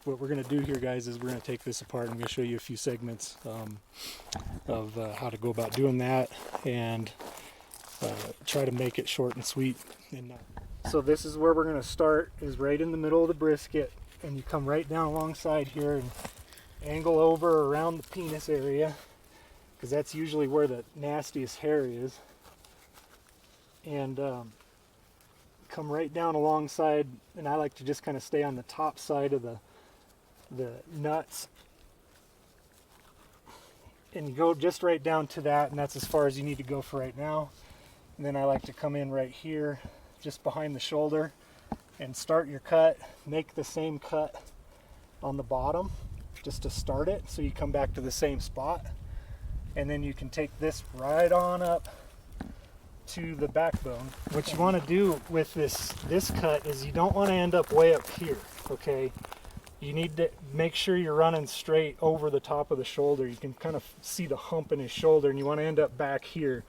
what we're going to do here, guys, is we're going to take this apart. I'm going to show you a few segments of how to go about doing that, and try to make it short and sweet. So this is where we're going to start, is right in the middle of the brisket, and you come right down alongside here and angle over around the penis area, because that's usually where the nastiest hair is, and come right down alongside, and I like to just kind of stay on the top side of the nuts, and you go just right down to that, and that's as far as you need to go for right now. And then I like to come in right here just behind the shoulder and start your cut. Make the same cut on the bottom just to start it, so you come back to the same spot, and then you can take this right on up to the backbone. What you want to do with this cut is you don't want to end up way up here, okay? You need to make sure you're running straight over the top of the shoulder. You can kind of see the hump in his shoulder, and you want to end up back here,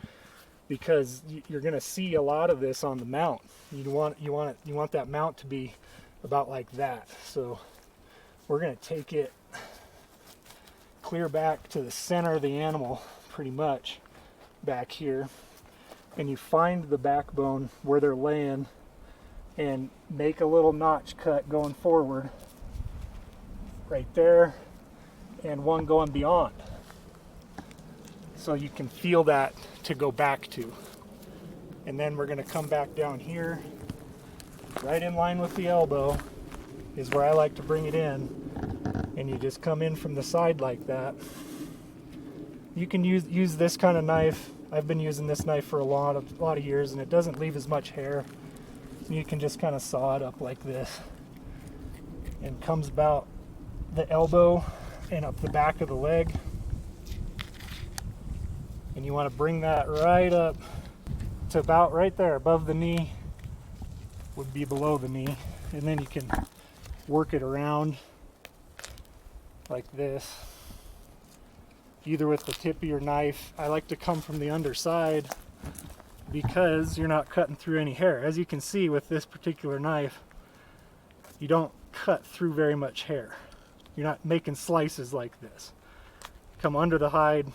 because you're going to see a lot of this on the mount. You want that mount to be about like that. So we're going to take it clear back to the center of the animal, pretty much back here, and you find the backbone where they're laying and make a little notch cut going forward right there, and one going beyond, so you can feel that to go back to. And then we're going to come back down here right in line with the elbow is where I like to bring it in, and you just come in from the side like that. You can use this kind of knife. I've been using this knife for a lot of years, and it doesn't leave as much hair. You can just kind of saw it up like this, and comes about the elbow and up the back of the leg, and you want to bring that right up to about right there above the knee, would be below the knee, and then you can work it around like this, either with the tip of your knife. I like to come from the underside because you're not cutting through any hair. As you can see with this particular knife, you don't cut through very much hair. You're not making slices like this. Come under the hide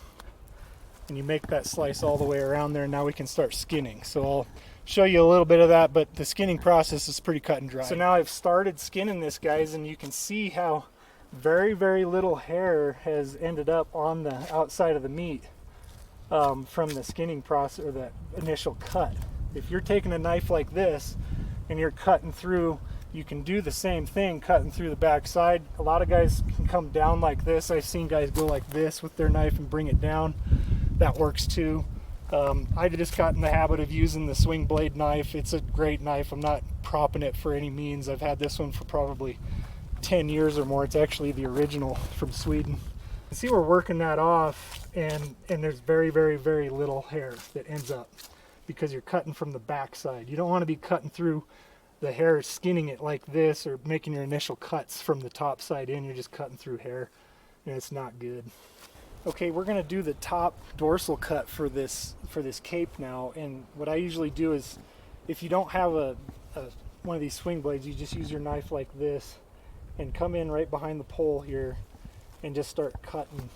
and you make that slice all the way around there, and now we can start skinning. So I'll show you a little bit of that, but the skinning process is pretty cut and dry. So now I've started skinning this, guys, and you can see how very, very little hair has ended up on the outside of the meat from the skinning process, or the initial cut. If you're taking a knife like this and you're cutting through, you can do the same thing cutting through the back side. A lot of guys can come down like this. I've seen guys go like this with their knife and bring it down. That works too. I just got in the habit of using the swing blade knife. It's a great knife. I'm not propping it for any means. I've had this one for probably 10 years or more. It's actually the original from Sweden. You see, we're working that off, and there's very, very, very little hair that ends up, because you're cutting from the back side. You don't want to be cutting through the hair, skinning it like this, or making your initial cuts from the top side in. You're just cutting through hair, and it's not good. Okay, we're going to do the top dorsal cut for this cape now, and what I usually do is, if you don't have one of these swing blades, you just use your knife like this and come in right behind the pole here and just start cutting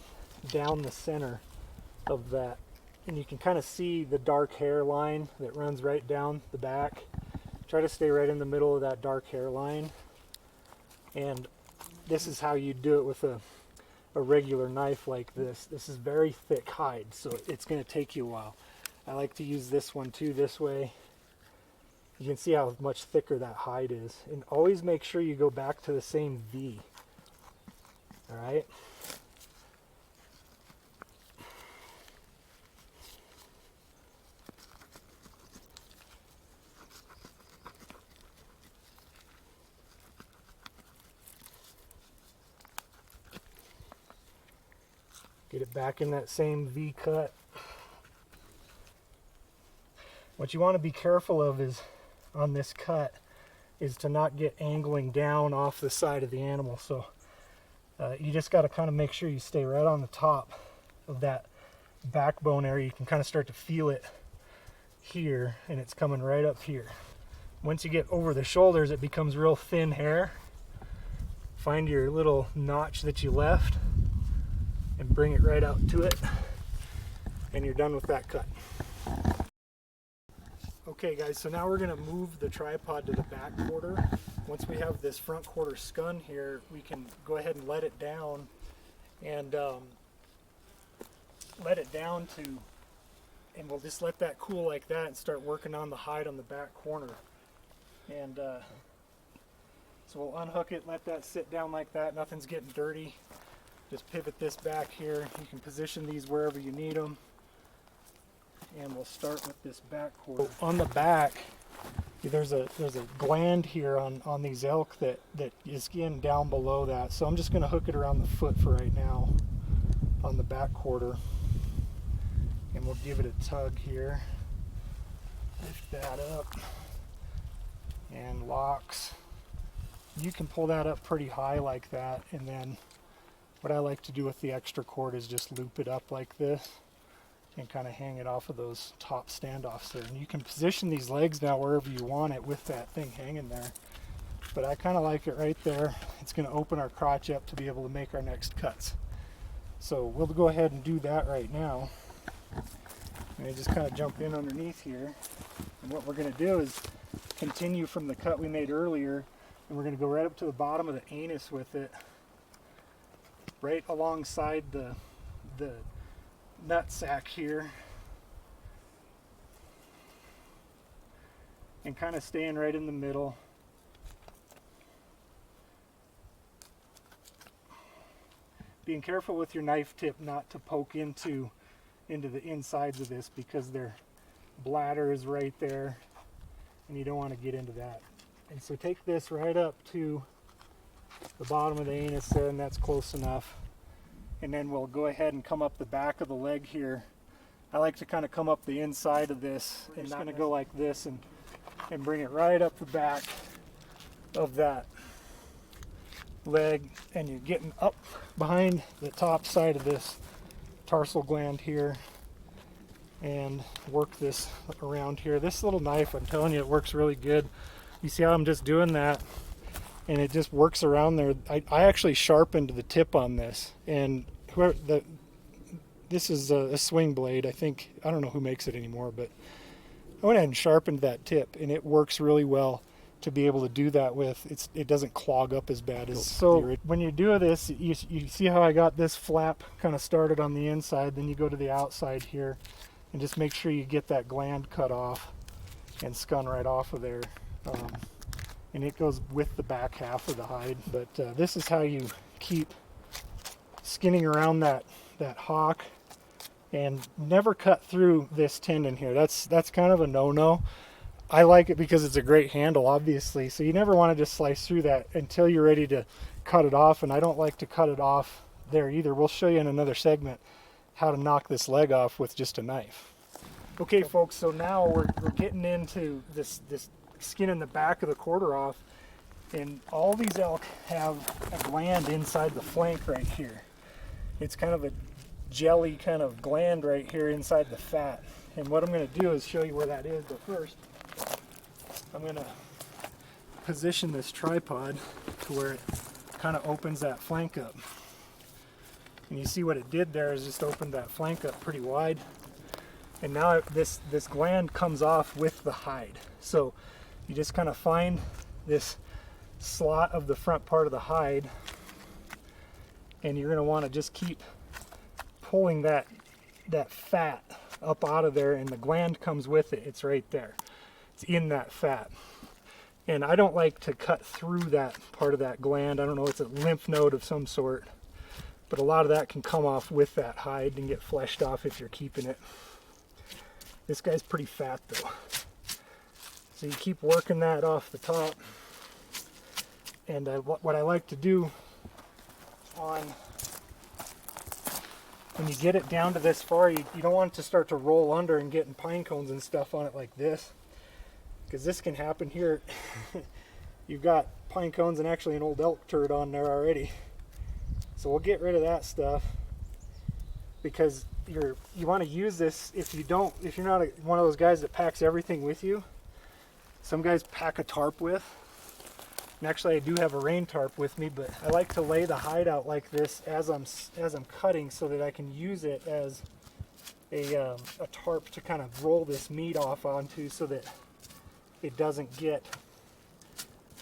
down the center of that. And you can kind of see the dark hair line that runs right down the back. Try to stay right in the middle of that dark hair line. And this is how you do it with a regular knife like this. This is very thick hide, so it's going to take you a while. I like to use this one too, this way. You can see how much thicker that hide is. And always make sure you go back to the same V. All right? Get it back in that same V cut. What you want to be careful of is, on this cut, is to not get angling down off the side of the animal. So you just got to kind of make sure you stay right on the top of that backbone area. You can kind of start to feel it here, and it's coming right up here. Once you get over the shoulders, it becomes real thin hair. find your little notch that you left and bring it right out to it, and you're done with that cut. Okay guys, so now we're going to move the tripod to the back quarter. Once we have this front quarter scun here, we can go ahead and let it down, and and we'll just let that cool like that and start working on the hide on the back corner. And so we'll unhook it, let that sit down like that, nothing's getting dirty. Just pivot this back here. You can position these wherever you need them. And we'll start with this back quarter. On the back, there's a gland here on these elk that is in down below that. So I'm just going to hook it around the foot for right now on the back quarter. And we'll give it a tug here. Lift that up. And locks. You can pull that up pretty high like that, and then what I like to do with the extra cord is just loop it up like this and kind of hang it off of those top standoffs there. And you can position these legs now wherever you want it with that thing hanging there. But I kind of like it right there. It's going to open our crotch up to be able to make our next cuts. So we'll go ahead and do that right now. And just kind of jump in underneath here. And what we're going to do is continue from the cut we made earlier, and we're going to go right up to the bottom of the anus with it, right alongside the nut sack here, and kind of staying right in the middle. Being careful with your knife tip not to poke into the insides of this, because their bladder is right there and you don't want to get into that. And so take this right up to the bottom of the anus there, and that's close enough. And then we'll go ahead and come up the back of the leg here. I like to kind of come up the inside of this, and not going to go like this and bring it right up the back of that leg, and you're getting up behind the top side of this tarsal gland here, and work this around here. This little knife, I'm telling you, it works really good. You see how I'm just doing that, and it just works around there. I actually sharpened the tip on this, and this is a swing blade. I don't know who makes it anymore, but I went ahead and sharpened that tip, and it works really well to be able to do that with. It doesn't clog up as bad as. So when you do this, you see how I got this flap kind of started on the inside, then you go to the outside here and just make sure you get that gland cut off and scun right off of there. And it goes with the back half of the hide. But this is how you keep skinning around that hock, and never cut through this tendon here. That's kind of a no-no. I like it because it's a great handle, obviously, so you never want to just slice through that until you're ready to cut it off, and I don't like to cut it off there either. We'll show you in another segment how to knock this leg off with just a knife. Okay folks, so now we're getting into this skin in the back of the quarter off, and all these elk have a gland inside the flank right here. It's kind of a jelly kind of gland right here inside the fat, and what I'm going to do is show you where that is. But first I'm going to position this tripod to where it kind of opens that flank up, and you see what it did there is just opened that flank up pretty wide, and now this gland comes off with the hide. So you just kind of find this slot of the front part of the hide, and you're going to want to just keep pulling that fat up out of there, and the gland comes with it. It's right there. It's in that fat. And I don't like to cut through that part of that gland. I don't know, it's a lymph node of some sort, but a lot of that can come off with that hide and get fleshed off if you're keeping it. This guy's pretty fat though. So you keep working that off the top. And what I like to do when you get it down to this far, you don't want it to start to roll under and getting pine cones and stuff on it like this, because this can happen here. You've got pine cones and actually an old elk turd on there already. So we'll get rid of that stuff, because you want to use this if you're not one of those guys that packs everything with you. Some guys pack a tarp with, And actually I do have a rain tarp with me, but I like to lay the hide out like this as I'm cutting so that I can use it as a tarp to kind of roll this meat off onto so that it doesn't get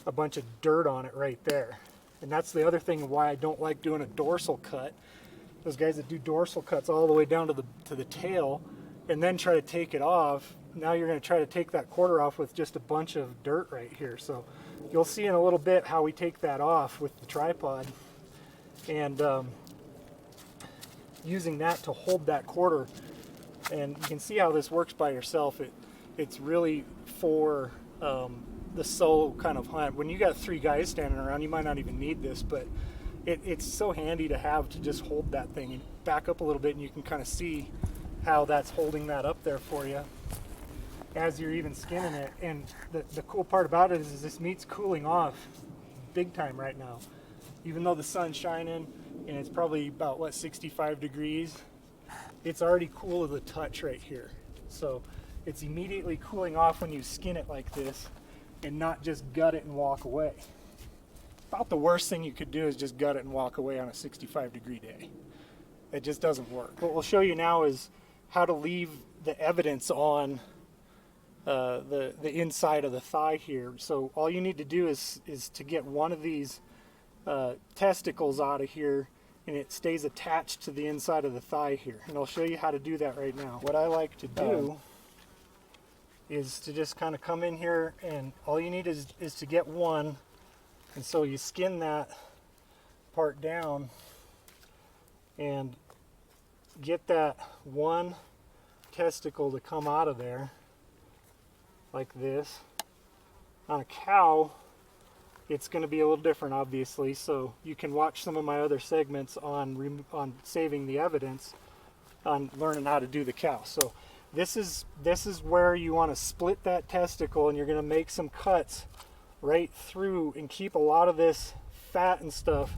a bunch of dirt on it right there. And that's the other thing why I don't like doing a dorsal cut. Those guys that do dorsal cuts all the way down to the tail and then try to take it off, now you're going to try to take that quarter off with just a bunch of dirt right here. So you'll see in a little bit how we take that off with the tripod, and using that to hold that quarter. And you can see how this works by yourself. It's really for the solo kind of hunt. When you got 3 guys standing around, you might not even need this, but it's so handy to have to just hold that thing. You back up a little bit and you can kind of see how that's holding that up there for you as you're even skinning it. And the cool part about it is this meat's cooling off big time right now. Even though the sun's shining and it's probably about, what, 65 degrees, it's already cool as a touch right here. So it's immediately cooling off when you skin it like this and not just gut it and walk away. About the worst thing you could do is just gut it and walk away on a 65-degree day. It just doesn't work. What we'll show you now is how to leave the evidence on the inside of the thigh here. So all you need to do is to get one of these testicles out of here, and it stays attached to the inside of the thigh here. And I'll show you how to do that right now. What I like to do is to just kind of come in here, and all you need is to get one. And so you skin that part down and get that one testicle to come out of there like this. On a cow, it's going to be a little different, obviously, so you can watch some of my other segments on saving the evidence, on learning how to do the cow. So this is where you want to split that testicle, and you're going to make some cuts right through and keep a lot of this fat and stuff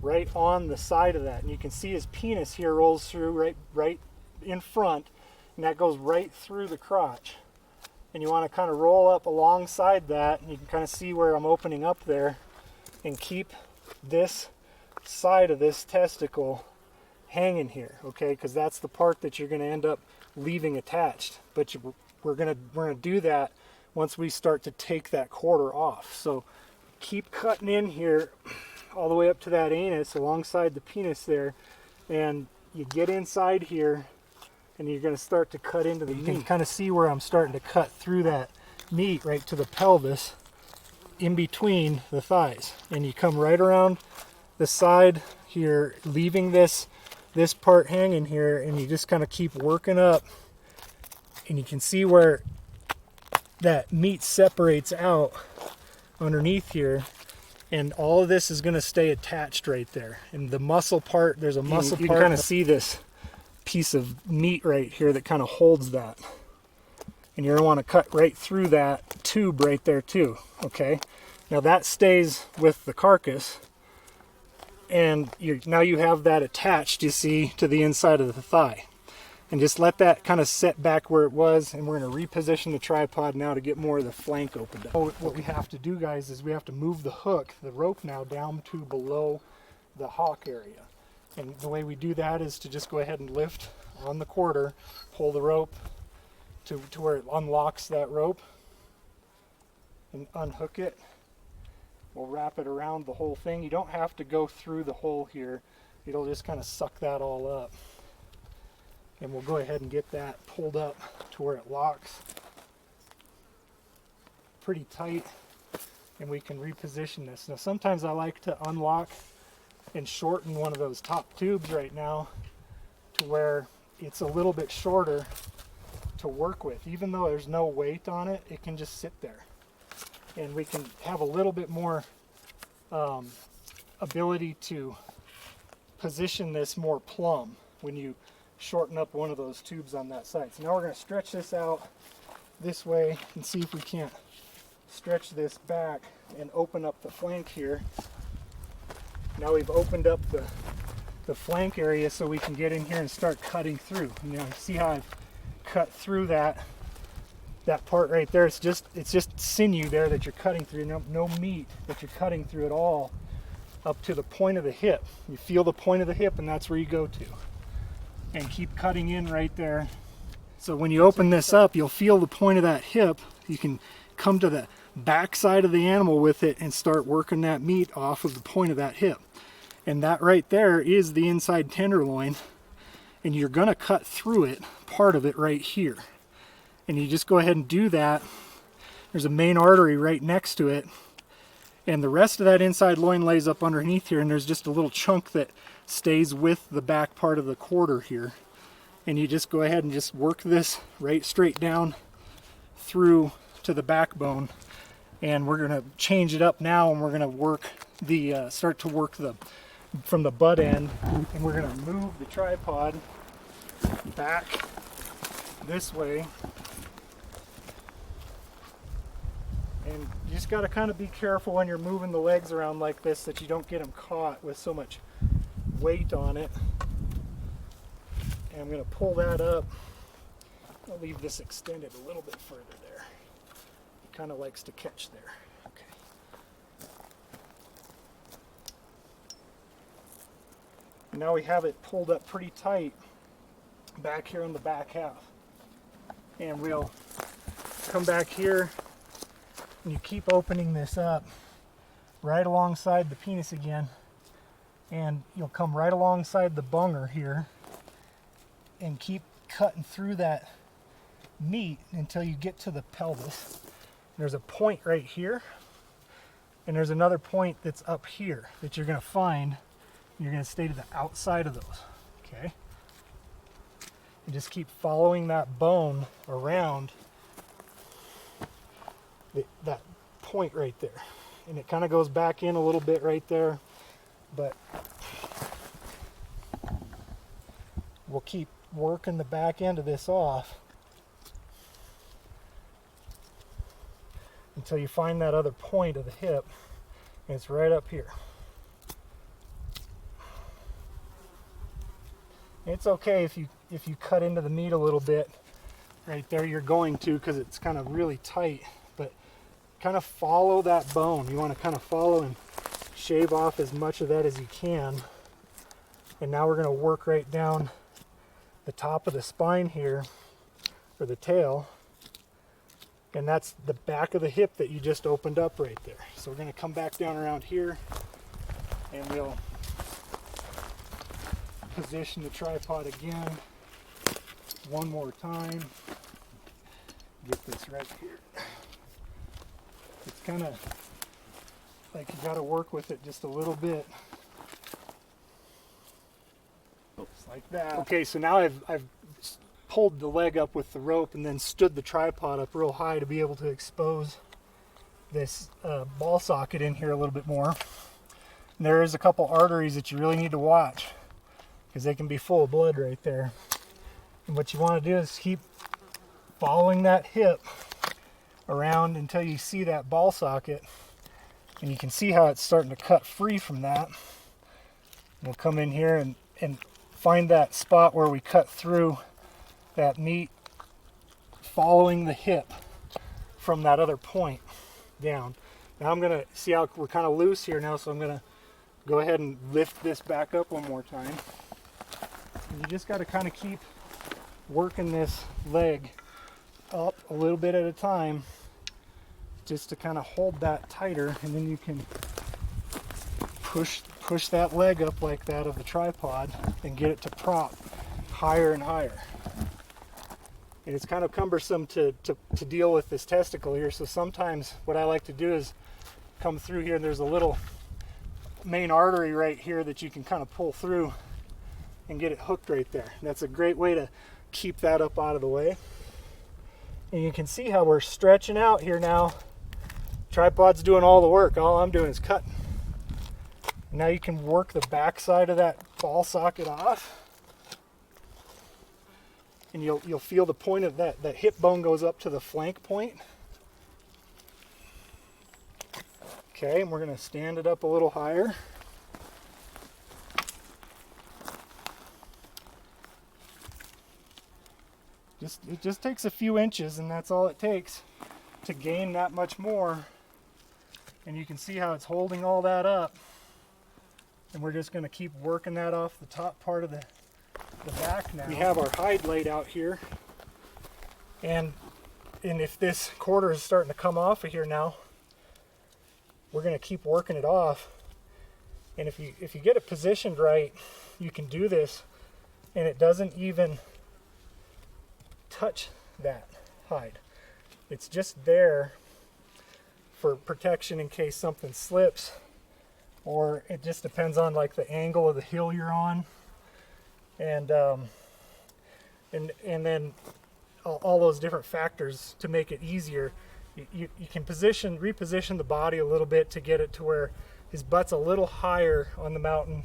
right on the side of that. And you can see his penis here rolls through right in front, and that goes right through the crotch. And you want to kind of roll up alongside that, and you can kind of see where I'm opening up there, and keep this side of this testicle hanging here, okay? Because that's the part that you're going to end up leaving attached. But we're going to do that once we start to take that quarter off. So keep cutting in here all the way up to that anus alongside the penis there, and you get inside here and you're going to start to cut into the meat. You can kind of see where I'm starting to cut through that meat right to the pelvis in between the thighs, and you come right around the side here, leaving this part hanging here, and you just kind of keep working up, and you can see where that meat separates out underneath here, and all of this is going to stay attached right there. And the muscle part, there's a muscle part. You can kind of see this piece of meat right here that kind of holds that, and you're going to want to cut right through that tube right there too. Okay, now that stays with the carcass, and now you have that attached, you see, to the inside of the thigh. And just let that kind of set back where it was, and we're going to reposition the tripod now to get more of the flank opened up. What we have to do, guys, is we have to move the hook, the rope now, down to below the hock area. And the way we do that is to just go ahead and lift on the quarter, pull the rope to where it unlocks that rope, and unhook it. We'll wrap it around the whole thing. You don't have to go through the hole here. It'll just kind of suck that all up. And we'll go ahead and get that pulled up to where it locks pretty tight, and we can reposition this. Now sometimes I like to unlock and shorten one of those top tubes right now to where it's a little bit shorter to work with. Even though there's no weight on it, it can just sit there. And we can have a little bit more ability to position this more plumb when you shorten up one of those tubes on that side. So now we're going to stretch this out this way and see if we can't stretch this back and open up the flank here. Now we've opened up the flank area so we can get in here and start cutting through. You know, see how I've cut through that that part right there, it's just sinew there that you're cutting through. No meat that you're cutting through at all, up to the point of the hip. You feel the point of the hip, and that's where you go to. And keep cutting in right there. So when you open this up, you'll feel the point of that hip. You can come to the back side of the animal with it and start working that meat off of the point of that hip. And that right there is the inside tenderloin. And you're gonna cut through it, part of it right here. And you just go ahead and do that. There's a main artery right next to it. And the rest of that inside loin lays up underneath here, and there's just a little chunk that stays with the back part of the quarter here. And you just go ahead and just work this right straight down through to the backbone. And we're gonna change it up now, and we're gonna work the, start to work the, from the butt end. And we're gonna move the tripod back this way. And you just got to kind of be careful when you're moving the legs around like this that you don't get them caught with so much weight on it. And I'm going to pull that up. I'll leave this extended a little bit further there. It kind of likes to catch there. Okay. And now we have it pulled up pretty tight back here on the back half. And we'll come back here. You keep opening this up right alongside the penis again, and you'll come right alongside the bunger here and keep cutting through that meat until you get to the pelvis. There's a point right here, and there's another point that's up here that you're going to find. You're going to stay to the outside of those, okay? And just keep following that bone around that point right there, and it kind of goes back in a little bit right there, but we'll keep working the back end of this off until you find that other point of the hip, and it's right up here. It's okay if you cut into the meat a little bit right there. You're going to, because it's kind of really tight. Kind of follow that bone. You want to kind of follow and shave off as much of that as you can. And now we're going to work right down the top of the spine here, or the tail. And that's the back of the hip that you just opened up right there. So we're going to come back down around here, and we'll position the tripod again one more time. Get this right here. It's kind of like you got to work with it just a little bit. Just like that. Okay, so now I've pulled the leg up with the rope and then stood the tripod up real high to be able to expose this ball socket in here a little bit more. And there is a couple arteries that you really need to watch because they can be full of blood right there. And what you want to do is keep following that hip around until you see that ball socket, and you can see how it's starting to cut free from that. We'll come in here and find that spot where we cut through that meat, following the hip from that other point down. Now I'm going to see how we're kind of loose here now, so I'm going to go ahead and lift this back up one more time. And you just got to kind of keep working this leg up a little bit at a time, just to kind of hold that tighter, and then you can push that leg up like that of the tripod and get it to prop higher and higher. And it's kind of cumbersome to deal with this testicle here, so sometimes what I like to do is come through here, and there's a little main artery right here that you can kind of pull through and get it hooked right there. And that's a great way to keep that up out of the way. And you can see how we're stretching out here now. Tripod's doing all the work. All I'm doing is cutting. Now you can work the back side of that ball socket off. And you'll feel the point of that hip bone goes up to the flank point. Okay, and we're going to stand it up a little higher. It just takes a few inches, and that's all it takes to gain that much more. And you can see how it's holding all that up. And we're just going to keep working that off the top part of the back now. We have our hide laid out here. And if this quarter is starting to come off of here now, we're going to keep working it off. And if you get it positioned right, you can do this, and it doesn't even touch that hide. It's just there for protection in case something slips, or it just depends on like the angle of the hill you're on, and then all those different factors to make it easier. You can reposition the body a little bit to get it to where his butt's a little higher on the mountain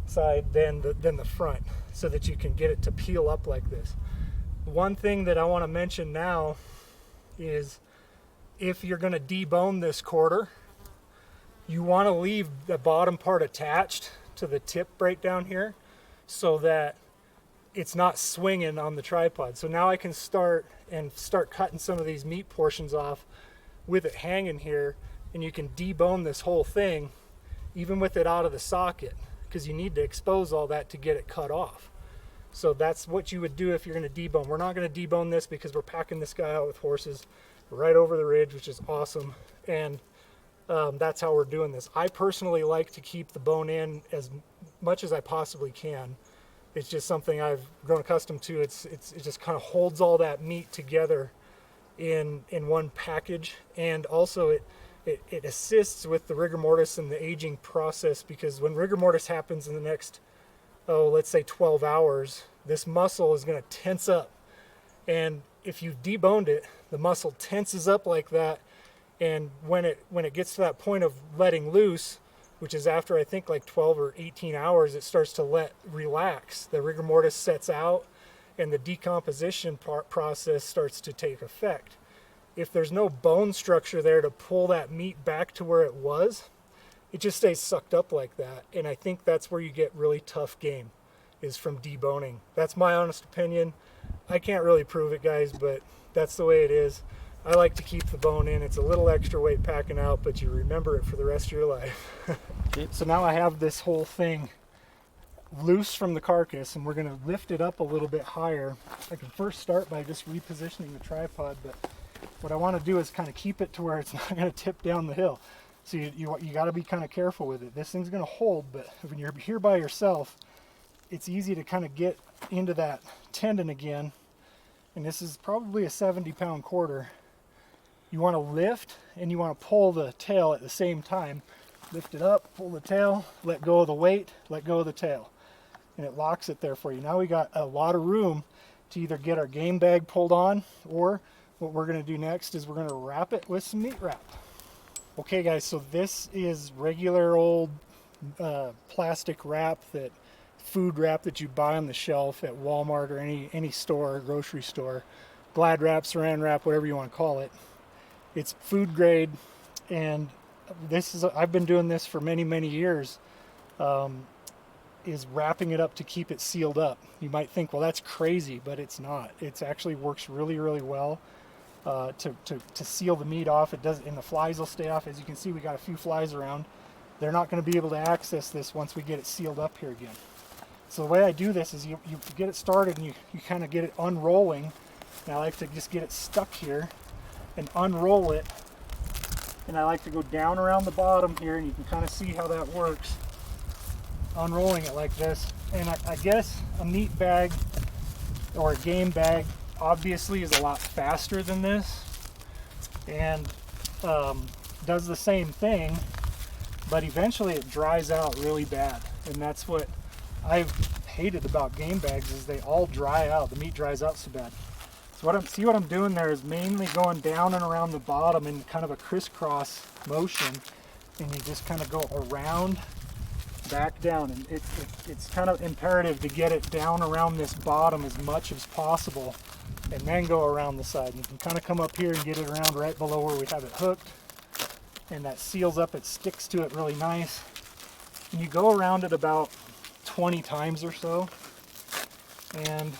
side than the front, so that you can get it to peel up like this. One thing that I want to mention now is, if you're going to debone this quarter, you want to leave the bottom part attached to the tip right down here, so that it's not swinging on the tripod. So now I can start cutting some of these meat portions off with it hanging here, and you can debone this whole thing even with it out of the socket, because you need to expose all that to get it cut off. So that's what you would do if you're going to debone. We're not going to debone this because we're packing this guy out with horses right over the ridge, which is awesome, and that's how we're doing this. I personally like to keep the bone in as much as I possibly can. It's just something I've grown accustomed to. It just kind of holds all that meat together in one package, and also it assists with the rigor mortis and the aging process, because when rigor mortis happens in the next, let's say 12 hours, this muscle is going to tense up. And if you deboned it, the muscle tenses up like that, and when it gets to that point of letting loose, which is after I think like 12 or 18 hours, it starts to relax. The rigor mortis sets out, and the decomposition process starts to take effect. If there's no bone structure there to pull that meat back to where it was, it just stays sucked up like that. And I think that's where you get really tough game, is from deboning. That's my honest opinion. I can't really prove it, guys, but that's the way it is. I like to keep the bone in. It's a little extra weight packing out, but you remember it for the rest of your life. So now I have this whole thing loose from the carcass, and we're going to lift it up a little bit higher. I can first start by just repositioning the tripod, but what I want to do is kind of keep it to where it's not going to tip down the hill. So you got to be kind of careful with it. This thing's going to hold, but when you're here by yourself, it's easy to kind of get into that tendon again. And this is probably a 70-pound quarter. You want to lift and you want to pull the tail at the same time. Lift it up, pull the tail, let go of the weight, let go of the tail. And it locks it there for you. Now we got a lot of room to either get our game bag pulled on, or what we're going to do next is we're going to wrap it with some meat wrap. Okay guys, so this is regular old plastic wrap, food wrap that you buy on the shelf at Walmart or any store, grocery store. Glad wrap, saran wrap, whatever you want to call it. It's food grade, and I've been doing this for many years, is wrapping it up to keep it sealed up. You might think, well, that's crazy, but it's not. It actually works really well to seal the meat off. It does, and the flies will stay off. As you can see, we got a few flies around. They're not going to be able to access this once we get it sealed up here again. So the way I do this is you get it started, and you kind of get it unrolling. And I like to just get it stuck here and unroll it. And I like to go down around the bottom here, and you can kind of see how that works. Unrolling it like this. And I guess a meat bag or a game bag obviously is a lot faster than this, and does the same thing, but eventually it dries out really bad. And that's what I've hated about game bags, is they all dry out. The meat dries out so bad. So what I'm doing there is mainly going down and around the bottom in kind of a crisscross motion, and you just kind of go around, back down, and it's kind of imperative to get it down around this bottom as much as possible, and then go around the side. And you can kind of come up here and get it around right below where we have it hooked, and that seals up, it sticks to it really nice. And you go around it about 20 times or so, and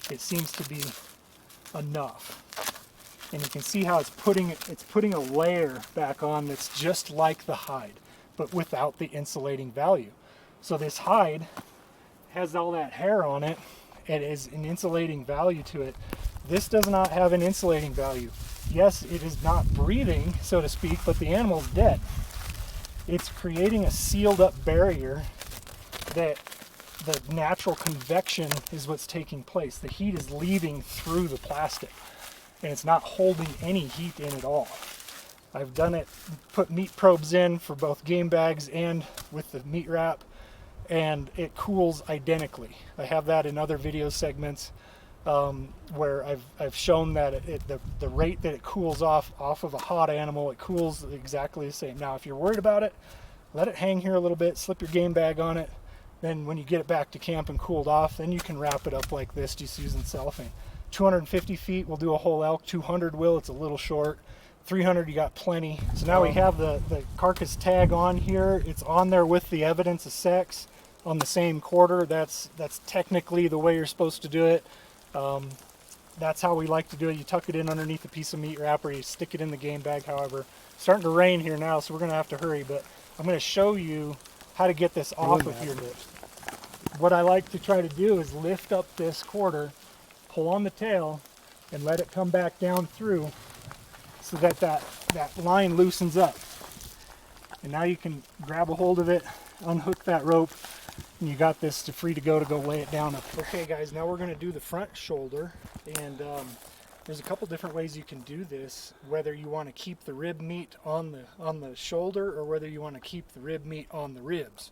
it seems to be enough. And you can see how it's putting a layer back on that's just like the hide, but without the insulating value. So this hide has all that hair on it. It is an insulating value to it. This does not have an insulating value. Yes, it is not breathing, so to speak, but the animal's dead. It's creating a sealed up barrier that the natural convection is what's taking place. The heat is leaving through the plastic, and it's not holding any heat in at all. I've done it, put meat probes in for both game bags and with the meat wrap, and it cools identically. I have that in other video segments where I've shown that the rate that it cools off of a hot animal, it cools exactly the same. Now, if you're worried about it, let it hang here a little bit, slip your game bag on it. Then when you get it back to camp and cooled off, then you can wrap it up like this, just using cellophane. 250 feet, we'll do a whole elk. 200 will, it's a little short. 300, you got plenty. So now we have the carcass tag on here. It's on there with the evidence of sex on the same quarter. That's technically the way you're supposed to do it. That's how we like to do it. You tuck it in underneath a piece of meat wrap, or you stick it in the game bag. However, it's starting to rain here now, so we're going to have to hurry, but I'm going to show you how to get this off of here. What I like to try to do is lift up this quarter, pull on the tail, and let it come back down through so that line loosens up. And now you can grab a hold of it, unhook that rope, and you got this free to go lay it down up. Okay guys, now we're going to do the front shoulder, and there's a couple different ways you can do this, whether you want to keep the rib meat on the shoulder or whether you want to keep the rib meat on the ribs.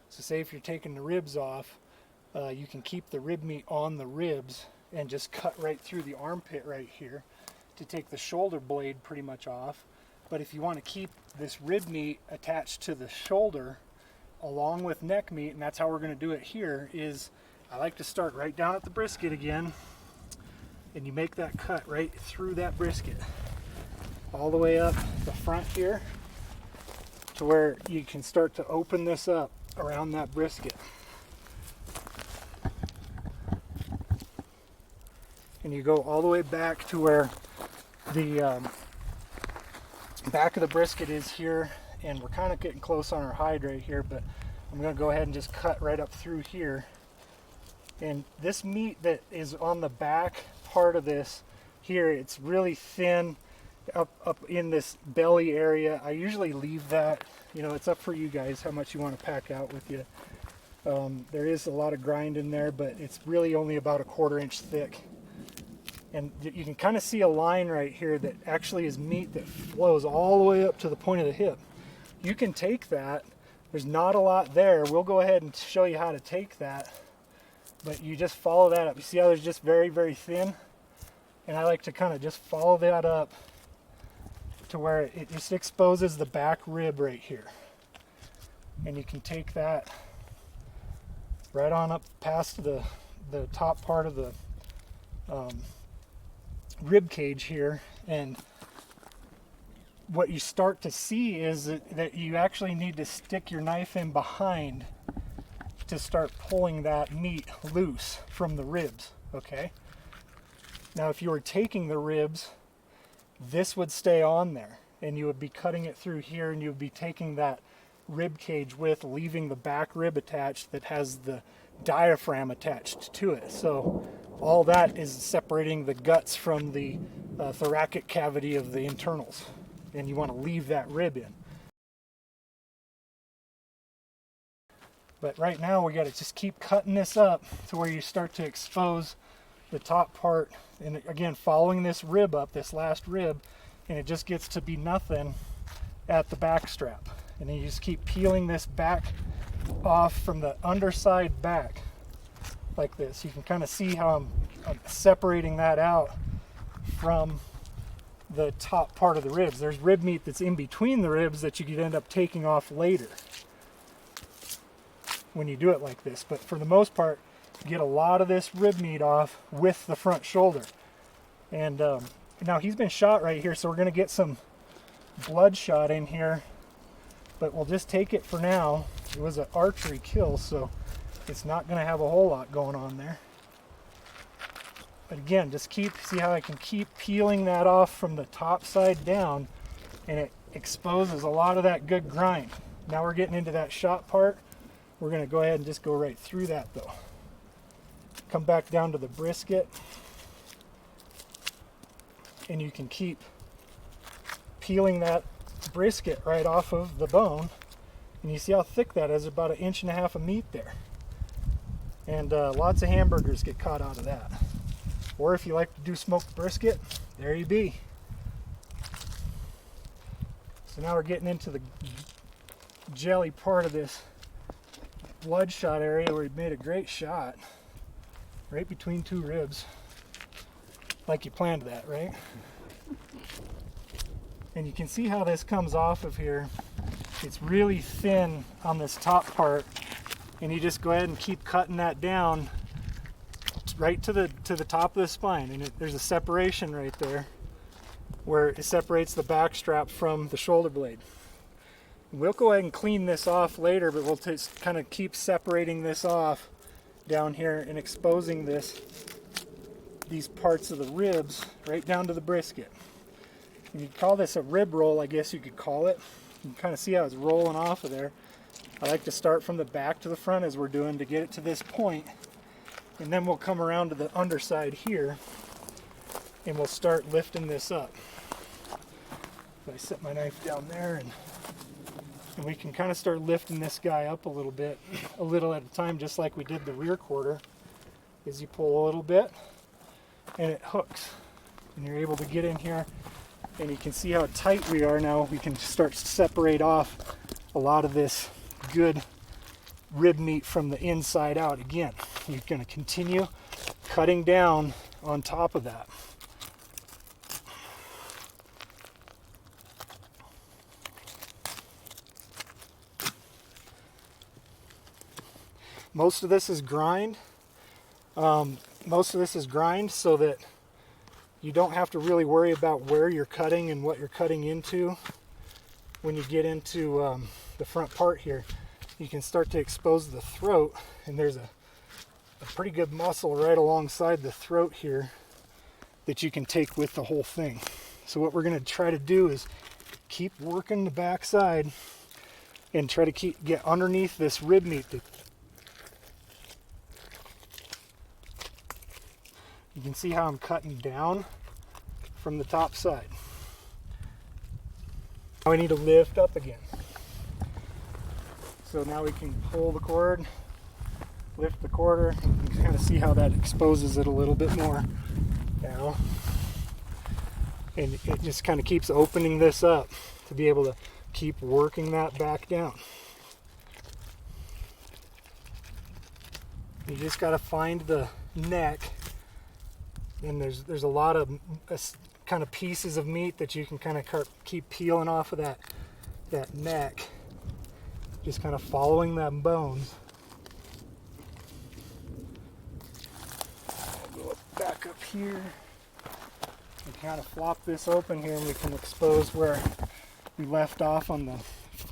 So say if you're taking the ribs off, you can keep the rib meat on the ribs and just cut right through the armpit right here to take the shoulder blade pretty much off. But if you want to keep this rib meat attached to the shoulder along with neck meat, and that's how we're going to do it here, is I like to start right down at the brisket again, and you make that cut right through that brisket all the way up the front here to where you can start to open this up around that brisket. And you go all the way back to where the back of the brisket is here, and we're kind of getting close on our hide right here, but I'm going to go ahead and just cut right up through here. And this meat that is on the back part of this here, it's really thin up in this belly area. I usually leave that, it's up for you guys how much you want to pack out with you. There is a lot of grind in there, but it's really only about a 1/4 inch thick. And you can kind of see a line right here that actually is meat that flows all the way up to the point of the hip. You can take that. There's not a lot there. We'll go ahead and show you how to take that. But you just follow that up. You see how there's just very, very thin? And I like to kind of just follow that up to where it just exposes the back rib right here. And you can take that right on up past the top part of the rib cage here, and what you start to see is that you actually need to stick your knife in behind to start pulling that meat loose from the ribs. Okay, now if you were taking the ribs, this would stay on there, and you would be cutting it through here, and you would be taking that rib cage with, leaving the back rib attached that has the diaphragm attached to it. So all that is separating the guts from the thoracic cavity of the internals, and you want to leave that rib in. But right now we got to just keep cutting this up to where you start to expose the top part, and again following this rib up, this last rib, and it just gets to be nothing at the back strap. And then you just keep peeling this back off from the underside back like this. You can kind of see how I'm separating that out from the top part of the ribs. There's rib meat that's in between the ribs that you could end up taking off later when you do it like this. But for the most part, you get a lot of this rib meat off with the front shoulder. And now he's been shot right here, so we're going to get some bloodshot in here, but we'll just take it for now. It was an archery kill, so it's not going to have a whole lot going on there. But again, just see how I can keep peeling that off from the top side down, and it exposes a lot of that good grind. Now we're getting into that shot part. We're going to go ahead and just go right through that though. Come back down to the brisket, and you can keep peeling that brisket right off of the bone, and you see how thick that is, about 1.5 inches of meat there. And lots of hamburgers get caught out of that. Or if you like to do smoked brisket, there you be. So now we're getting into the jelly part of this bloodshot area where we made a great shot right between 2 ribs, like you planned that, right? And you can see how this comes off of here. It's really thin on this top part, and you just go ahead and keep cutting that down right to the top of the spine, and there's a separation right there where it separates the back strap from the shoulder blade. We'll go ahead and clean this off later, but we'll just kind of keep separating this off down here and exposing these parts of the ribs right down to the brisket. And you'd call this a rib roll, I guess you could call it. You can kind of see how it's rolling off of there. I like to start from the back to the front as we're doing to get it to this point, and then we'll come around to the underside here and we'll start lifting this up. So I set my knife down there, and we can kind of start lifting this guy up a little bit, a little at a time, just like we did the rear quarter. As you pull a little bit and it hooks, and you're able to get in here, and you can see how tight we are now. We can start to separate off a lot of this good rib meat from the inside out. Again, you're going to continue cutting down on top of that. Most of this is grind. Most of this is grind so that you don't have to really worry about where you're cutting and what you're cutting into. When you get into the front part here, you can start to expose the throat, and there's a pretty good muscle right alongside the throat here that you can take with the whole thing. So what we're going to try to do is keep working the back side and try to get underneath this rib meat. You can see how I'm cutting down from the top side. Now we need to lift up again. So now we can pull the cord, lift the quarter, and you can kind of see how that exposes it a little bit more now. And it just kind of keeps opening this up to be able to keep working that back down. You just got to find the neck, and there's a lot of kind of pieces of meat that you can kind of keep peeling off of that neck, just kind of following them bones. I'll go back up here and kind of flop this open here, and we can expose where we left off on the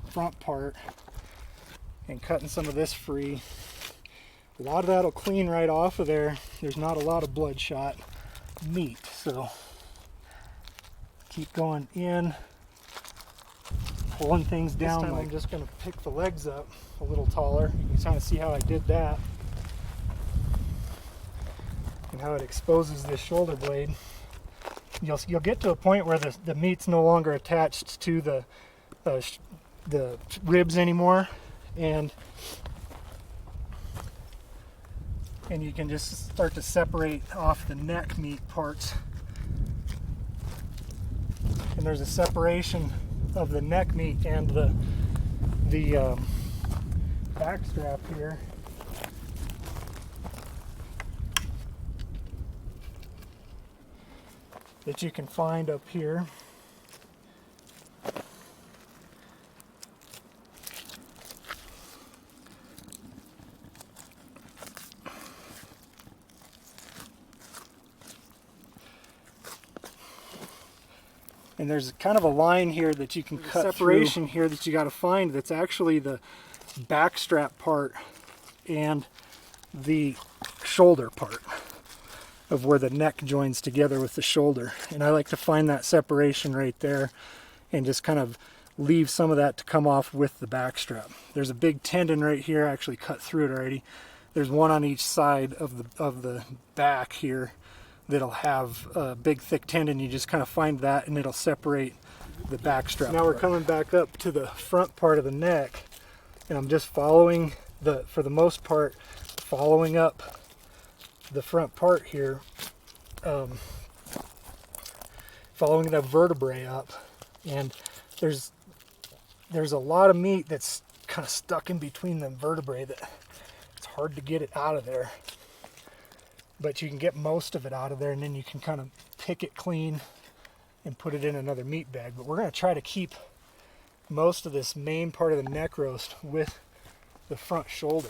front part and cutting some of this free. A lot of that will clean right off of there. There's not a lot of bloodshot meat, so keep going in, pulling things down. This time I'm just going to pick the legs up a little taller. You can kind of see how I did that and how it exposes this shoulder blade. You'll get to a point where the meat's no longer attached to the ribs anymore, and you can just start to separate off the neck meat parts. And there's a separation of the neck meat and the back strap here. That you can find up here. And there's kind of a line here that you can cut separation through here that you got to find that's actually the back strap part and the shoulder part. of where the neck joins together with the shoulder. And I like to find that separation right there and just kind of leave some of that to come off with the back strap. There's a big tendon right here. I actually cut through it already. There's one on each side of the back here that'll have a big thick tendon. You just kind of find that and it'll separate the back strap. So now we're coming back up to the front part of the neck, and I'm just following for the most part, following up the front part here, following the vertebrae up. And there's a lot of meat that's kind of stuck in between the vertebrae that it's hard to get it out of there. But you can get most of it out of there, and then you can kind of pick it clean and put it in another meat bag. But we're going to try to keep most of this main part of the neck roast with the front shoulder.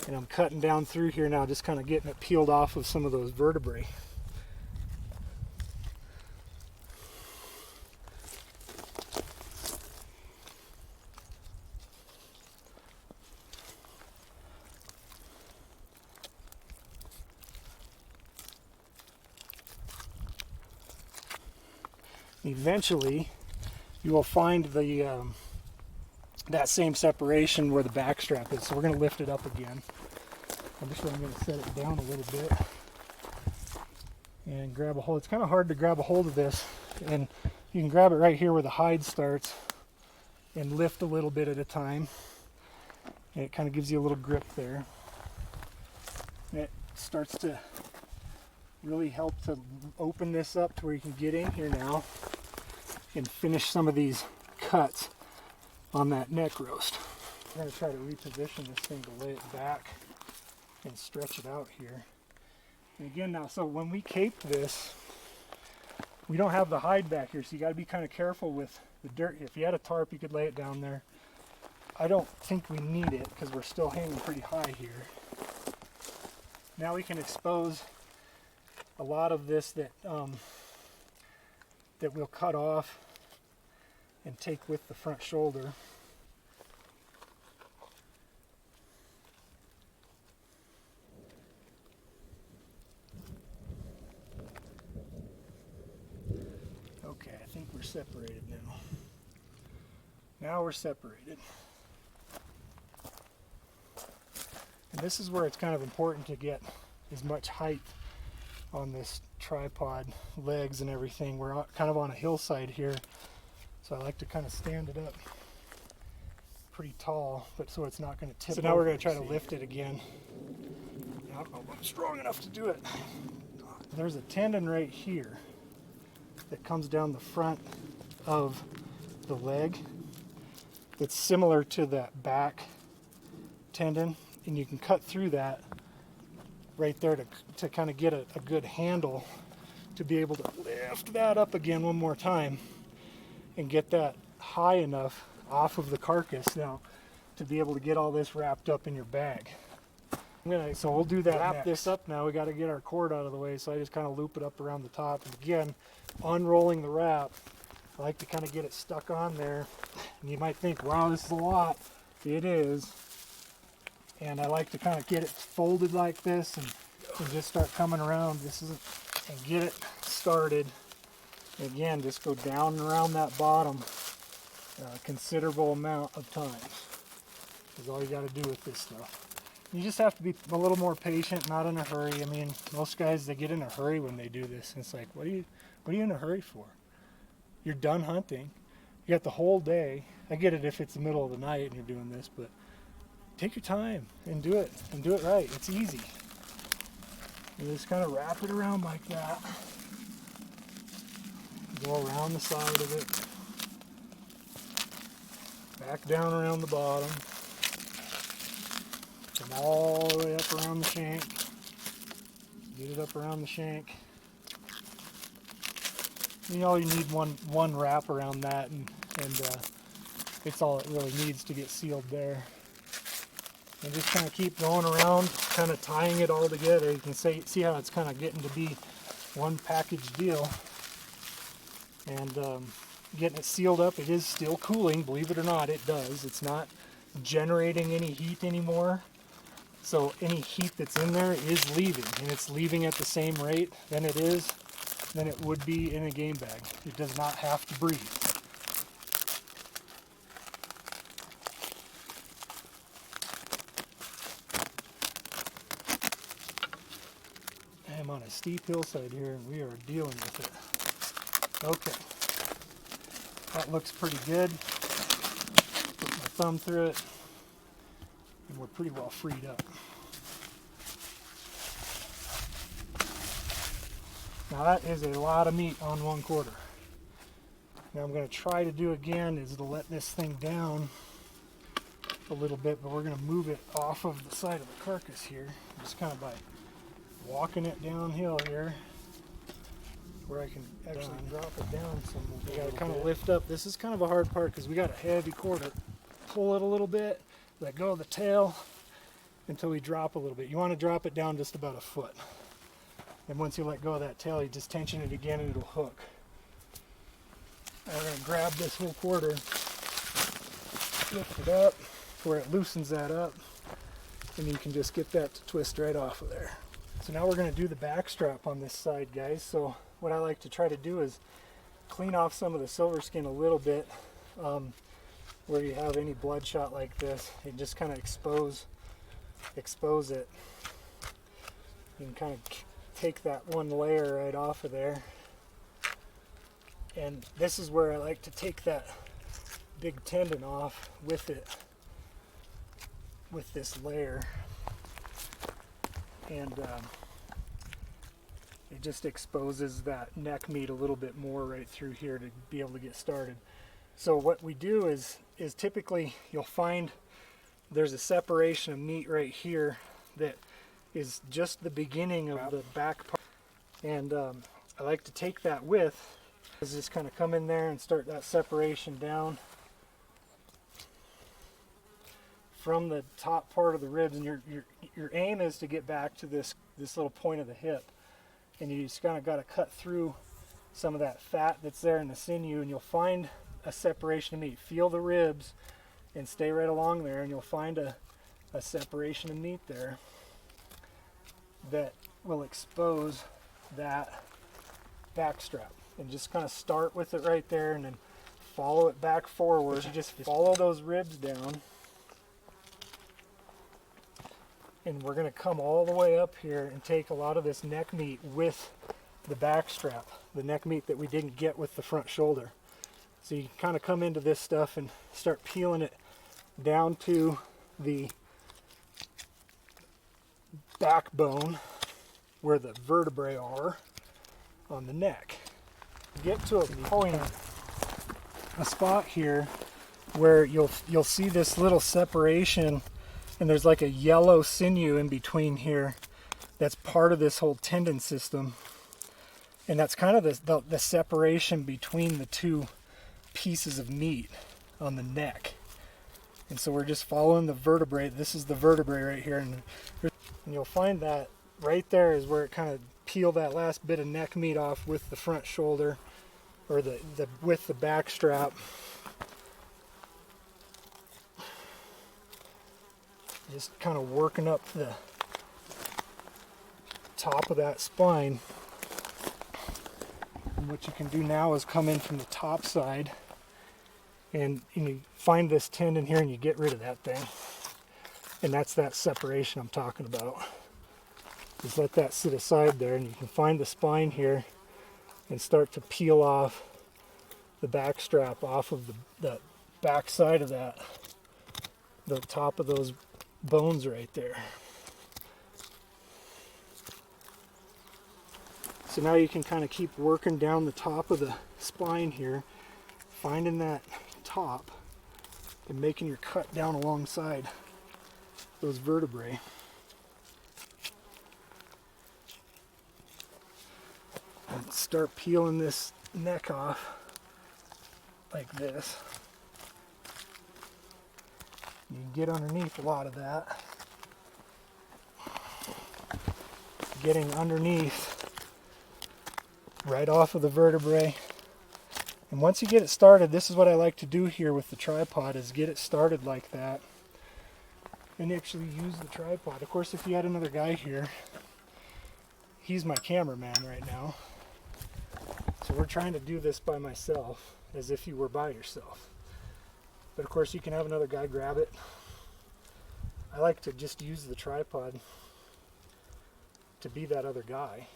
And I'm cutting down through here now, just kind of getting it peeled off of some of those vertebrae. Eventually, you will find the that same separation where the back strap is. So we're going to lift it up again. I'm going to set it down a little bit and grab a hold. It's kind of hard to grab a hold of this, and you can grab it right here where the hide starts and lift a little bit at a time. And it kind of gives you a little grip there. And it starts to really help to open this up to where you can get in here now and finish some of these cuts on that neck roast. I'm going to try to reposition this thing to lay it back and stretch it out here. And again now, so when we cape this, we don't have the hide back here, so you got to be kind of careful with the dirt. If you had a tarp, you could lay it down there. I don't think we need it because we're still hanging pretty high here. Now we can expose a lot of this that we'll cut off and take with the front shoulder. Okay, I think we're separated now. Now we're separated. And this is where it's kind of important to get as much height on this tripod legs and everything. We're kind of on a hillside here, so I like to kind of stand it up pretty tall, but so it's not going to tip. So now we're going to try to lift it again. I don't know if I'm strong enough to do it. There's a tendon right here that comes down the front of the leg that's similar to that back tendon, and you can cut through that right there to kind of get a good handle to be able to lift that up again one more time and get that high enough off of the carcass now to be able to get all this wrapped up in your bag. So we'll do that. Wrap this up now. We got to get our cord out of the way, so I just kind of loop it up around the top. And again, unrolling the wrap, I like to kind of get it stuck on there. And you might think, wow, this is a lot. It is. And I like to kind of get it folded like this and just start coming around. And get it started. And again, just go down and around that bottom a considerable amount of times. Is all you got to do with this stuff. You just have to be a little more patient, not in a hurry. I mean, most guys, they get in a hurry when they do this. And it's like, what are you in a hurry for? You're done hunting. You got the whole day. I get it if it's the middle of the night and you're doing this, but take your time and do it right. It's easy. You just kind of wrap it around like that. Go around the side of it. Back down around the bottom. Come all the way up around the shank. Get it up around the shank. You know, you need one wrap around that, and it's all it really needs to get sealed there. And just kind of keep going around, kind of tying it all together. You can see how it's kind of getting to be one package deal. And getting it sealed up. It is still cooling, believe it or not, it does. It's not generating any heat anymore. So any heat that's in there is leaving, and it's leaving at the same rate than it would be in a game bag. It does not have to breathe. I'm on a steep hillside here, and we are dealing with it. Okay, that looks pretty good. Put my thumb through it, and we're pretty well freed up. Now that is a lot of meat on 1/4. Now I'm going to try to do again is to let this thing down a little bit, but we're going to move it off of the side of the carcass here, just kind of by walking it downhill here, where I can actually drop it down some. We got to kind of lift up. This is kind of a hard part because we got a heavy quarter. Pull it a little bit, let go of the tail until we drop a little bit. You want to drop it down just about a foot. And once you let go of that tail, you just tension it again and it'll hook. Now we're going to grab this whole quarter, lift it up where it loosens that up, and you can just get that to twist right off of there. So now we're going to do the back strap on this side, guys. So what I like to try to do is clean off some of the silver skin a little bit where you have any bloodshot like this, and just kind of expose it. You can kind of take that one layer right off of there. And this is where I like to take that big tendon off with it, with this layer. And it just exposes that neck meat a little bit more right through here to be able to get started. So what we do is typically you'll find there's a separation of meat right here that is just the beginning of the back part. And I like to take that with, is just kind of come in there and start that separation down from the top part of the ribs, and your aim is to get back to this little point of the hip, and you just kind of got to cut through some of that fat that's there in the sinew, and you'll find a separation of meat. Feel the ribs and stay right along there, and you'll find a separation of meat there that will expose that back strap. And just kind of start with it right there and then follow it back forward. You just follow those ribs down, and we're going to come all the way up here and take a lot of this neck meat with the back strap, the neck meat that we didn't get with the front shoulder. So you kind of come into this stuff and start peeling it down to the backbone where the vertebrae are on the neck. Get to a point, a spot here where you'll see this little separation, and there's like a yellow sinew in between here that's part of this whole tendon system, and that's kind of the separation between the two pieces of meat on the neck. And so we're just following the vertebrae. This is the vertebrae right here, and you'll find that right there is where it kind of peel that last bit of neck meat off with the front shoulder, or with the back strap. Just kind of working up the top of that spine. And what you can do now is come in from the top side, and you find this tendon here and you get rid of that thing. And that's that separation I'm talking about. Just let that sit aside there, and you can find the spine here and start to peel off the back strap off of the back side of that, the top of those bones right there. So now you can kind of keep working down the top of the spine here, finding that top and making your cut down alongside those vertebrae. And start peeling this neck off like this. You can get underneath a lot of that. Getting underneath right off of the vertebrae. And once you get it started, this is what I like to do here with the tripod, is get it started like that. and actually use the tripod. Of course, if you had another guy here, he's my cameraman right now. So we're trying to do this by myself, as if you were by yourself. But of course, you can have another guy grab it. I like to just use the tripod to be that other guy.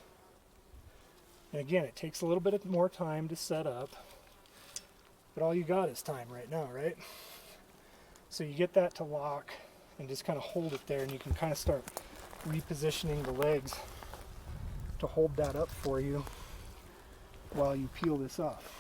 And again, it takes a little bit more time to set up, but all you got is time right now, right? So you get that to lock and just kind of hold it there, and you can kind of start repositioning the legs to hold that up for you while you peel this off.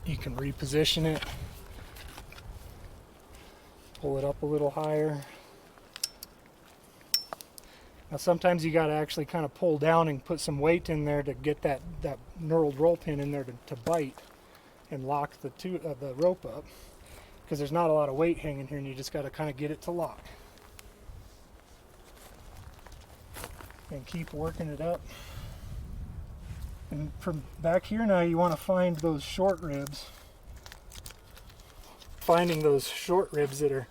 You can reposition it, pull it up a little higher. Now sometimes you got to actually kind of pull down and put some weight in there to get that knurled roll pin in there to bite and lock the rope up, because there's not a lot of weight hanging here, and you just got to kind of get it to lock. And keep working it up. And from back here now, you want to find those short ribs. Finding those short ribs that are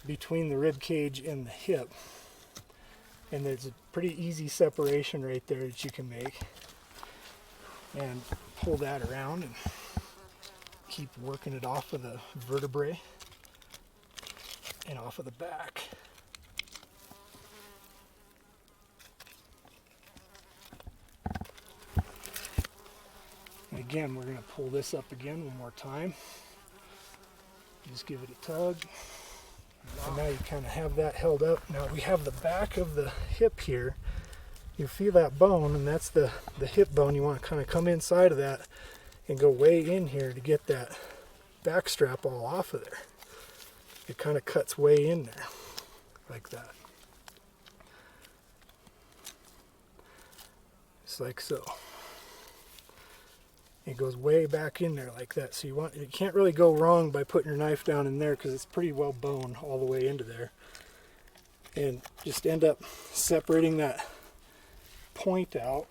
between the rib cage and the hip. And there's a pretty easy separation right there that you can make. And pull that around and keep working it off of the vertebrae and off of the back. And again, we're going to pull this up again one more time. Just give it a tug. And now you kind of have that held up. Now we have the back of the hip here. You feel that bone, and that's the hip bone. You want to kind of come inside of that and go way in here to get that back strap all off of there. It kind of cuts way in there, like that. Just like so. It goes way back in there like that. So you can't really go wrong by putting your knife down in there, because it's pretty well boned all the way into there. And just end up separating that point out,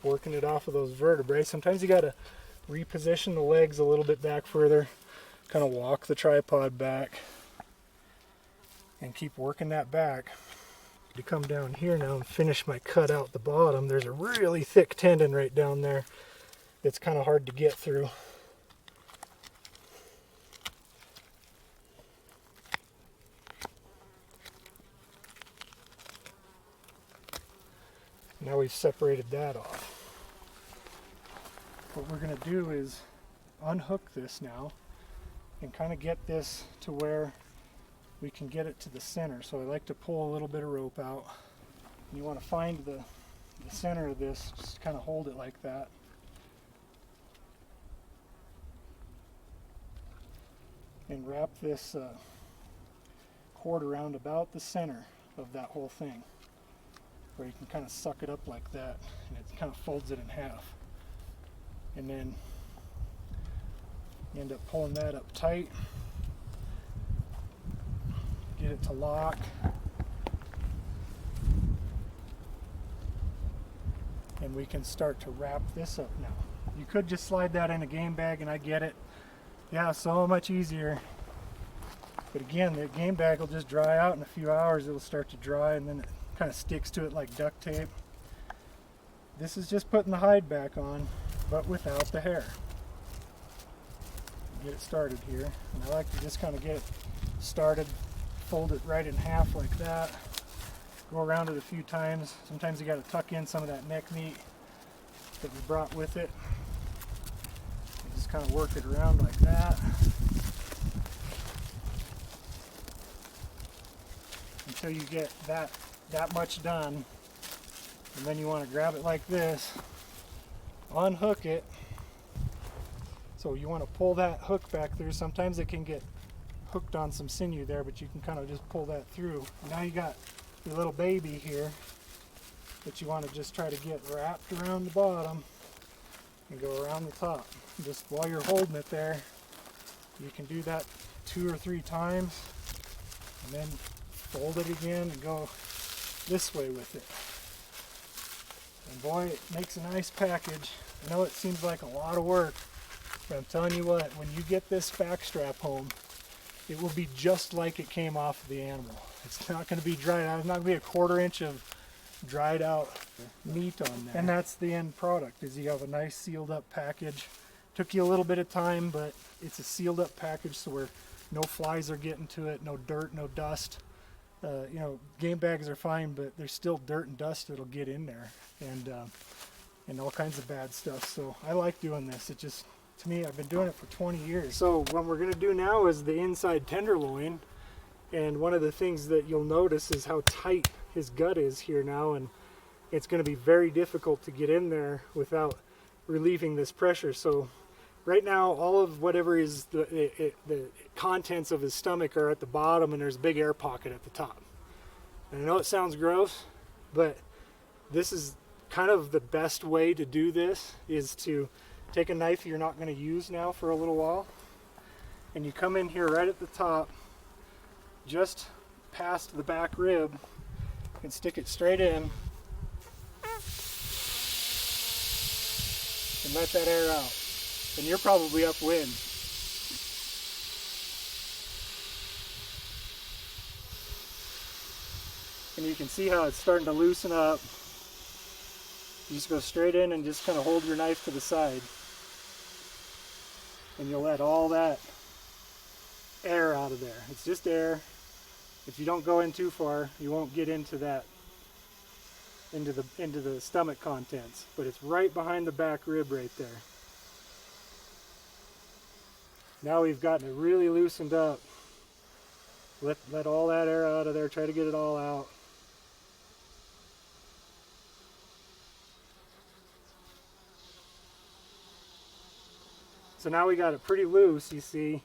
working it off of those vertebrae. Sometimes you got to reposition the legs a little bit back further, kind of walk the tripod back, and keep working that back. To come down here now and finish my cut out the bottom, there's a really thick tendon right down there. It's kind of hard to get through. Now we've separated that off. What we're going to do is unhook this now and kind of get this to where we can get it to the center. So I like to pull a little bit of rope out. You want to find the center of this, just kind of hold it like that. And wrap this cord around about the center of that whole thing, where you can kind of suck it up like that, and it kind of folds it in half. And then you end up pulling that up tight, get it to lock, and we can start to wrap this up now. You could just slide that in a game bag, and I get it. Yeah, so much easier. But again, the game bag will just dry out in a few hours. It'll start to dry, and then it kind of sticks to it like duct tape. This is just putting the hide back on, but without the hair. Get it started here. And I like to just kind of get it started, fold it right in half like that. Go around it a few times. Sometimes you got to tuck in some of that neck meat that we brought with it. Just kind of work it around like that until you get that much done, and then you want to grab it like this, unhook it. So you want to pull that hook back through. Sometimes it can get hooked on some sinew there, but you can kind of just pull that through. Now you got your little baby here that you want to just try to get wrapped around the bottom and go around the top. Just while you're holding it there, you can do that 2 or 3 times and then fold it again and go this way with it. And boy, it makes a nice package. I know it seems like a lot of work, but I'm telling you what, when you get this back strap home, it will be just like it came off of the animal. It's not going to be dried out. It's not going to be a 1/4 inch of dried out meat on there. And that's the end product, is you have a nice sealed up package. Took you a little bit of time, but it's a sealed up package so where no flies are getting to it, no dirt, no dust. You know, game bags are fine, but there's still dirt and dust that'll get in there, and all kinds of bad stuff. So I like doing this. It just, to me, I've been doing it for 20 years. So what we're going to do now is the inside tenderloin, and one of the things that you'll notice is how tight his gut is here now, and it's going to be very difficult to get in there without relieving this pressure. So right now, all of whatever is the contents of his stomach are at the bottom, and there's a big air pocket at the top. And I know it sounds gross, but this is kind of the best way to do this, is to take a knife you're not going to use now for a little while, and you come in here right at the top, just past the back rib, and stick it straight in, and let that air out. And you're probably upwind. And you can see how it's starting to loosen up. You just go straight in and just kind of hold your knife to the side. And you'll let all that air out of there. It's just air. If you don't go in too far, you won't get into that, into the stomach contents. But it's right behind the back rib right there. Now we've gotten it really loosened up. Let all that air out of there. Try to get it all out. So now we got it pretty loose, you see.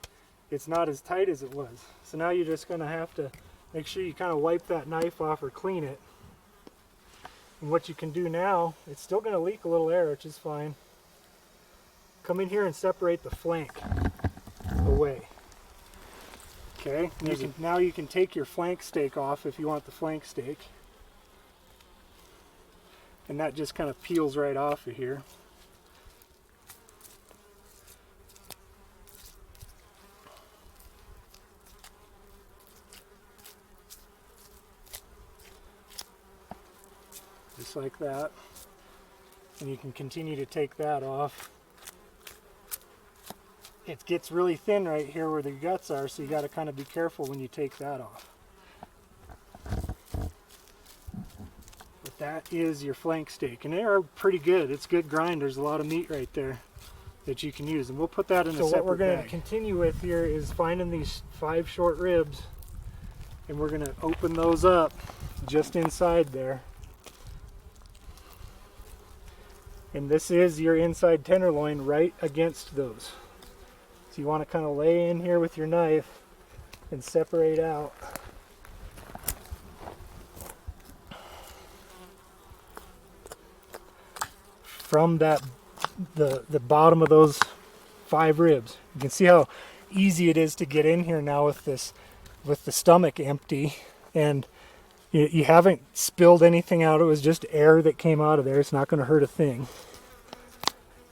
It's not as tight as it was. So now you're just going to have to make sure you kind of wipe that knife off or clean it. And what you can do now, it's still going to leak a little air, which is fine. Come in here and separate the flank away. Okay, now you can take your flank steak off if you want the flank steak. And that just kind of peels right off of here. Just like that. And you can continue to take that off. It gets really thin right here where the guts are, so you got to kind of be careful when you take that off. But that is your flank steak, and they are pretty good. It's good grind. There's a lot of meat right there that you can use, and we'll put that in a separate bag. So what we're going to continue with here is finding these 5 short ribs, and we're going to open those up just inside there. And this is your inside tenderloin right against those. So you want to kind of lay in here with your knife and separate out. From that, the bottom of those 5 ribs. You can see how easy it is to get in here now with this, with the stomach empty, and you haven't spilled anything out. It was just air that came out of there. It's not going to hurt a thing.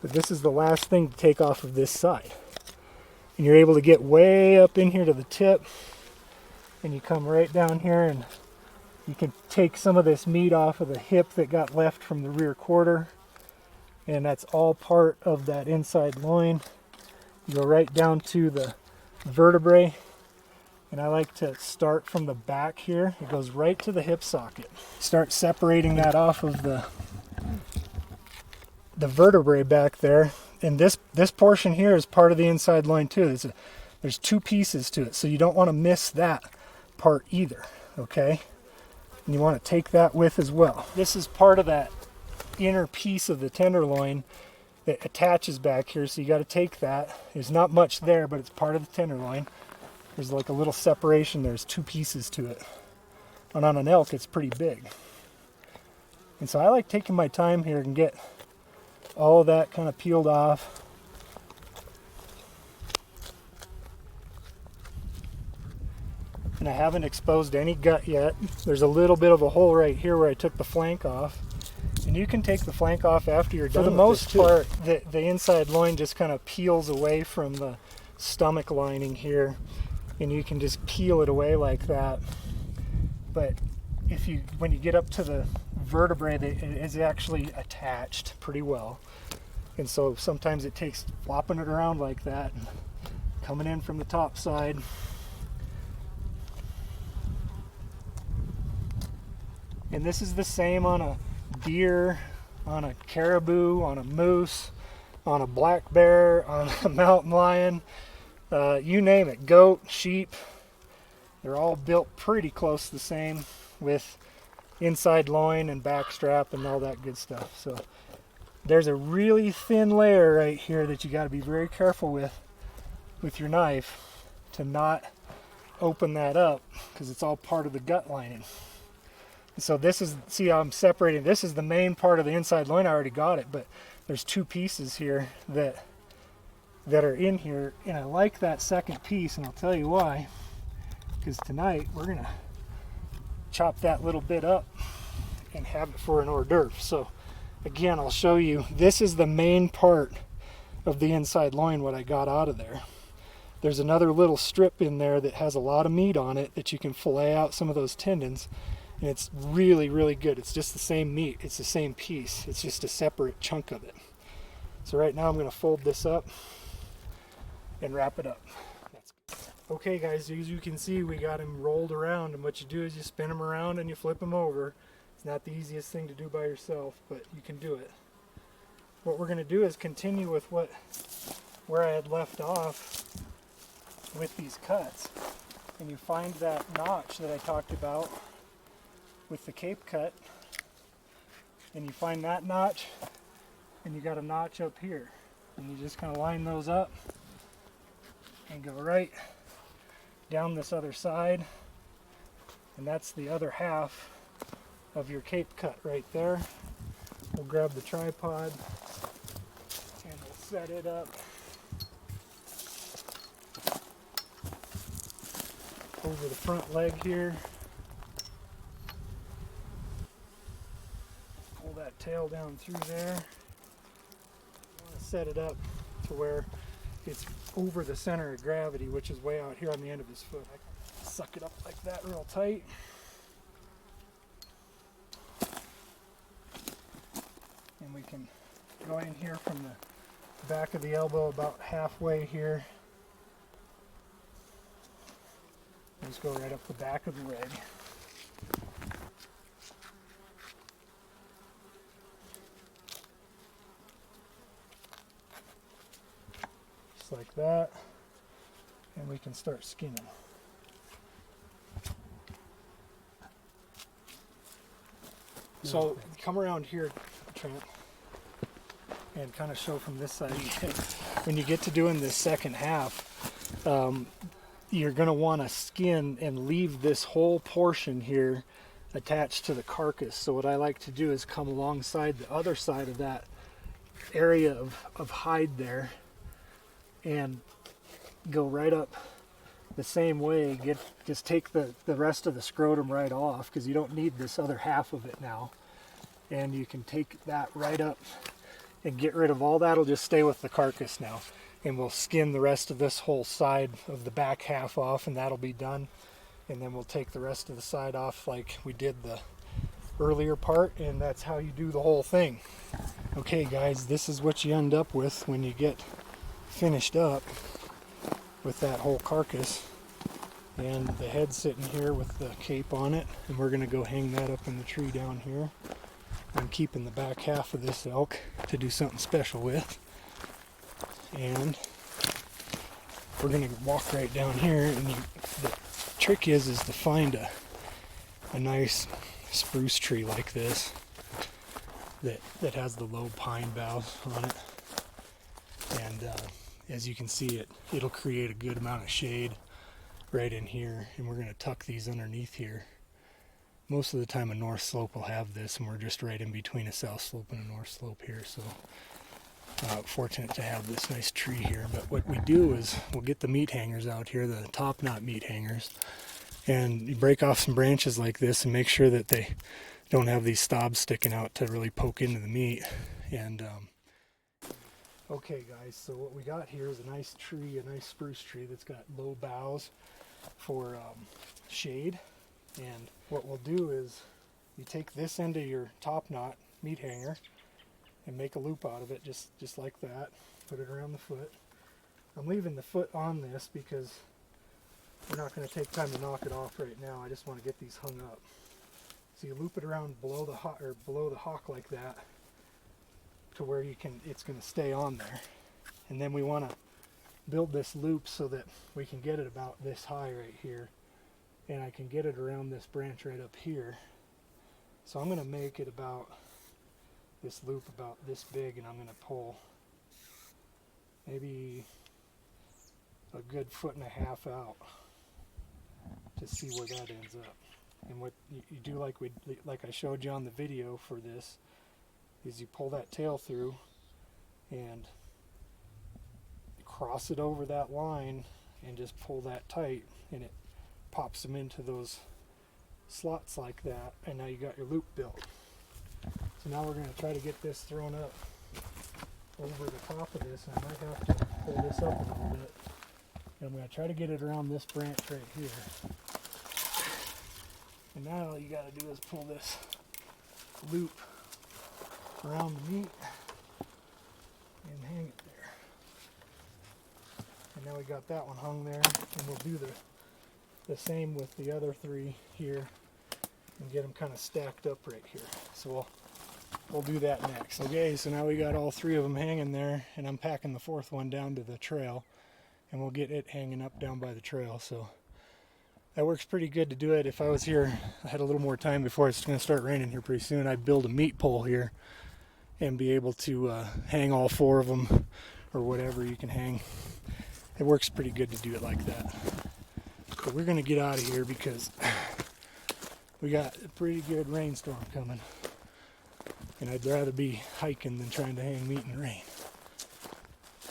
But this is the last thing to take off of this side. And you're able to get way up in here to the tip, and you come right down here, and you can take some of this meat off of the hip that got left from the rear quarter, and that's all part of that inside loin. You go right down to the vertebrae, and I like to start from the back here. It goes right to the hip socket. Start separating that off of the vertebrae back there. And this portion here is part of the inside loin too. There's 2 pieces to it, so you don't want to miss that part either, okay? And you want to take that with as well. This is part of that inner piece of the tenderloin that attaches back here, so you got to take that. There's not much there, but it's part of the tenderloin. There's like a little separation. There's 2 pieces to it. And on an elk, it's pretty big. And so I like taking my time here and get all that kind of peeled off. and I haven't exposed any gut yet. There's a little bit of a hole right here where I took the flank off, and you can take the flank off after you're done. For the most part, the inside loin just kind of peels away from the stomach lining here, and you can just peel it away like that. But when you get up to the vertebrae, it is actually attached pretty well, and so sometimes it takes flopping it around like that, and coming in from the top side. And this is the same on a deer, on a caribou, on a moose, on a black bear, on a mountain lion, you name it, goat, sheep. They're all built pretty close the same, with inside loin and back strap and all that good stuff. So there's a really thin layer right here that you got to be very careful with your knife to not open that up, because it's all part of the gut lining. So this is, see how I'm separating, this is the main part of the inside loin. I already got it, but there's two pieces here that are in here, and I like that second piece, and I'll tell you why. Because tonight we're gonna chop that little bit up and have it for an hors d'oeuvre. So again, I'll show you, this is the main part of the inside loin, what I got out of there. There's another little strip in there that has a lot of meat on it that you can fillet out some of those tendons. And it's really, really good. It's just the same meat. It's the same piece. It's just a separate chunk of it. So right now I'm going to fold this up and wrap it up. Okay guys, as you can see, we got him rolled around, and what you do is you spin him around and you flip him over. It's not the easiest thing to do by yourself, but you can do it. What we're going to do is continue with where I had left off with these cuts. And you find that notch that I talked about with the cape cut, and you find that notch, and you got a notch up here, and you just kind of line those up and go right down this other side, and that's the other half of your cape cut right there. We'll grab the tripod and we'll set it up over the front leg here. Pull that tail down through there. I want to set it up to where it's over the center of gravity, which is way out here on the end of his foot. I can suck it up like that real tight. And we can go in here from the back of the elbow about halfway here. Just go right up the back of the leg. Just like that. And we can start skinning. So come around here, Trent, and kind of show from this side. When you get to doing this second half, you're going to want to skin and leave this whole portion here attached to the carcass. So what I like to do is come alongside the other side of that area of hide there and go right up the same way. Just take the rest of the scrotum right off, because you don't need this other half of it now. And you can take that right up and get rid of all that. Will just stay with the carcass now. And we'll skin the rest of this whole side of the back half off, and that'll be done. And then we'll take the rest of the side off like we did the earlier part, and that's how you do the whole thing. Okay guys, this is what you end up with when you get finished up with that whole carcass. And the head sitting here with the cape on it, and we're gonna go hang that up in the tree down here. I'm keeping the back half of this elk to do something special with. And we're going to walk right down here, and the trick is to find a nice spruce tree like this that has the low pine boughs on it. And as you can see, it'll create a good amount of shade right in here, and we're going to tuck these underneath here. Most of the time a north slope will have this, and we're just right in between a south slope and a north slope here, so fortunate to have this nice tree here. But what we do is we'll get the meat hangers out here, the top knot meat hangers, And you break off some branches like this and make sure that they don't have these stobs sticking out to really poke into the meat. And okay guys, so what we got here is a nice tree, a nice spruce tree that's got low boughs for shade. And what we'll do is you take this end of your top knot meat hanger and make a loop out of it, just like that. Put it around the foot. I'm leaving the foot on this because we're not going to take time to knock it off right now. I just want to get these hung up. So you loop it around below the hock like that to where it's going to stay on there. And then we want to build this loop so that we can get it about this high right here. And I can get it around this branch right up here. So I'm going to make it about this loop about this big, and I'm going to pull maybe a good 1.5 feet out to see where that ends up. And what you do, like I showed you on the video for this, is you pull that tail through and cross it over that line and just pull that tight, and it pops them into those slots like that, and now you got your loop built. So now we're going to try to get this thrown up over the top of this, and I might have to pull this up a little bit. And I'm going to try to get it around this branch right here. And now all you got to do is pull this loop around the meat and hang it there. And now we got that one hung there, and we'll do the same with the other three here and get them kind of stacked up right here. So we'll do that next. Okay, so now we got all three of them hanging there, and I'm packing the fourth one down to the trail, and we'll get it hanging up down by the trail. So that works pretty good to do it. If I was here, I had a little more time before it's going to start raining here pretty soon, I'd build a meat pole here and be able to hang all four of them or whatever you can hang. It works pretty good to do it like that. But we're going to get out of here because we got a pretty good rainstorm coming. And I'd rather be hiking than trying to hang meat in the rain.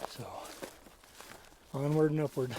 So, onward and upward.